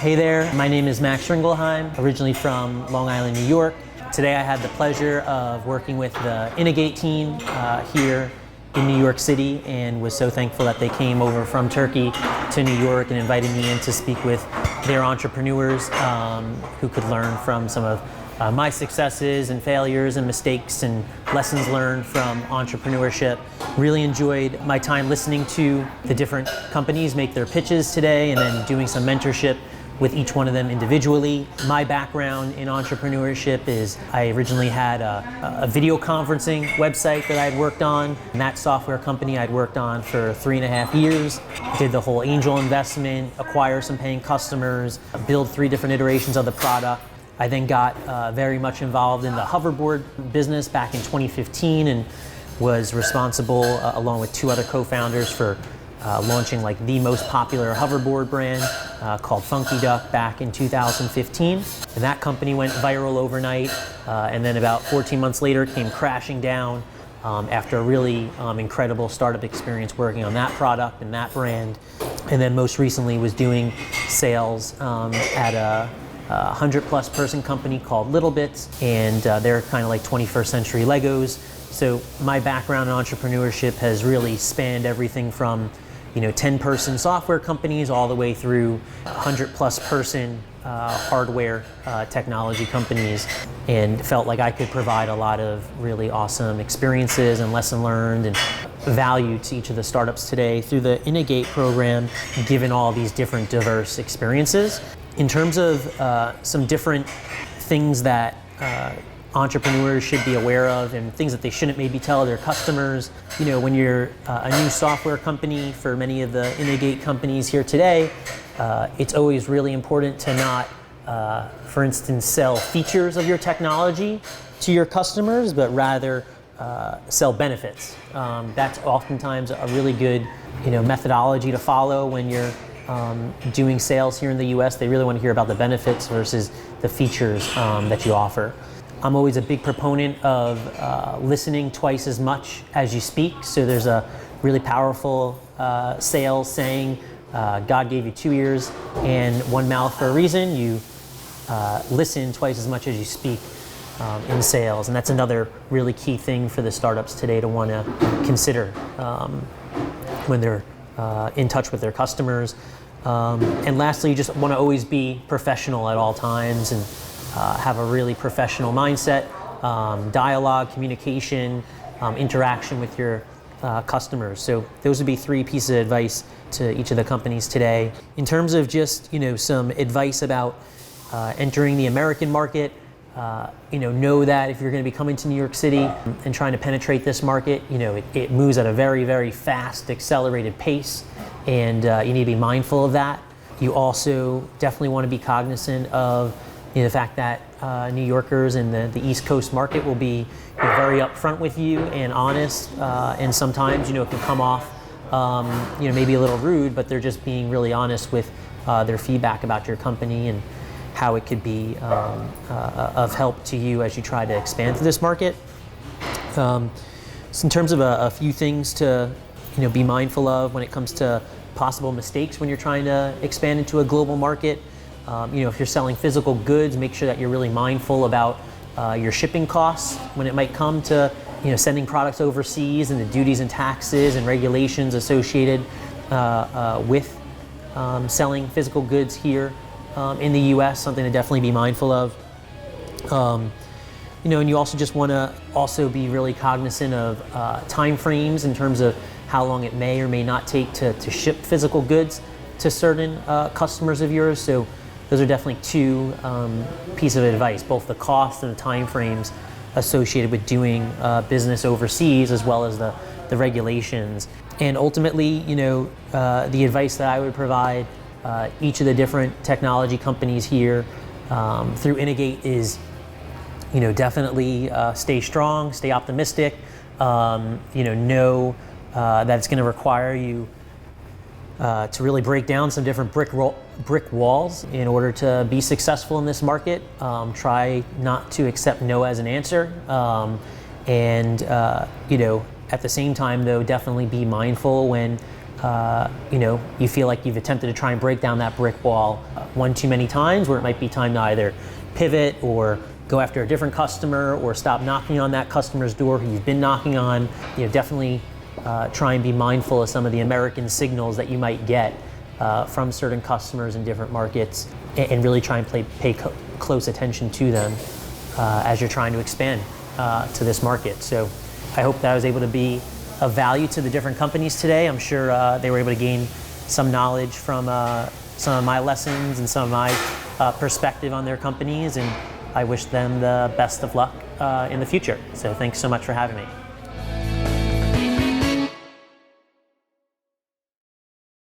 Hey there, my name is Max Rıngelheım, originally from Long Island, New York. Today I had the pleasure of working with the Innogate team here in New York City, and was so thankful that they came over from Turkey to New York and invited me in to speak with their entrepreneurs who could learn from some of my successes and failures and mistakes and lessons learned from entrepreneurship. Really enjoyed my time listening to the different companies make their pitches today, and then doing some mentorship with each one of them individually. My background in entrepreneurship is I originally had a video conferencing website that I had worked on, and that software company I'd worked on for 3.5 years. Did the whole angel investment, acquire some paying customers, build 3 different iterations of the product. I then got very much involved in the hoverboard business back in 2015, and was responsible, along with 2 other co-founders, for launching like the most popular hoverboard brand called Funky Duck back in 2015. And that company went viral overnight, and then about 14 months later came crashing down after a really incredible startup experience working on that product and that brand. And then most recently was doing sales at a 100+ person company called Little Bits, and they're kind of like 21st century Legos. So my background in entrepreneurship has really spanned everything from 10-person software companies all the way through 100+ person hardware technology companies, and felt like I could provide a lot of really awesome experiences and lesson learned and value to each of the startups today through the Innogate program, given all these different diverse experiences. In terms of some different things that entrepreneurs should be aware of, and things that they shouldn't maybe tell their customers. When you're a new software company, for many of the Innogate companies here today, it's always really important to not, for instance, sell features of your technology to your customers, but rather sell benefits. That's oftentimes a really good methodology to follow when you're doing sales here in the US. They really want to hear about the benefits versus the features that you offer. I'm always a big proponent of listening twice as much as you speak. So there's a really powerful sales saying, God gave you 2 ears and 1 mouth for a reason. You listen twice as much as you speak in sales. And that's another really key thing for the startups today to want to consider when they're in touch with their customers. And lastly, you just want to always be professional at all times, and have a really professional mindset, dialogue, communication, interaction with your customers. So those would be 3 pieces of advice to each of the companies today. In terms of just some advice about entering the American market, know that if you're going to be coming to New York City and trying to penetrate this market, it moves at a very, very fast, accelerated pace, and you need to be mindful of that. You also definitely want to be cognizant of the fact that New Yorkers in the East Coast market will be very upfront with you and honest, and sometimes it can come off maybe a little rude, but they're just being really honest with their feedback about your company and how it could be of help to you as you try to expand through this market. So in terms of a few things to be mindful of when it comes to possible mistakes when you're trying to expand into a global market. If you're selling physical goods, make sure that you're really mindful about your shipping costs when it might come to sending products overseas, and the duties and taxes and regulations associated with selling physical goods here in the US, something to definitely be mindful of. And you also just want to also be really cognizant of time frames in terms of how long it may or may not take to ship physical goods to certain customers of yours. So those are definitely 2 pieces of advice, both the cost and the time frames associated with doing business overseas, as well as the regulations. And ultimately, the advice that I would provide each of the different technology companies here through Innogate is, definitely stay strong, stay optimistic, know that it's going to require you to really break down some different brick walls in order to be successful in this market. Try not to accept no as an answer, and at the same time, though, definitely be mindful when you feel like you've attempted to try and break down that brick wall one too many times, where it might be time to either pivot or go after a different customer or stop knocking on that customer's door who you've been knocking on. Definitely try and be mindful of some of the American signals that you might get from certain customers in different markets, and really try and pay close attention to them as you're trying to expand to this market. So I hope that I was able to be of value to the different companies today. I'm sure they were able to gain some knowledge from some of my lessons and some of my perspective on their companies, and I wish them the best of luck in the future. So thanks so much for having me.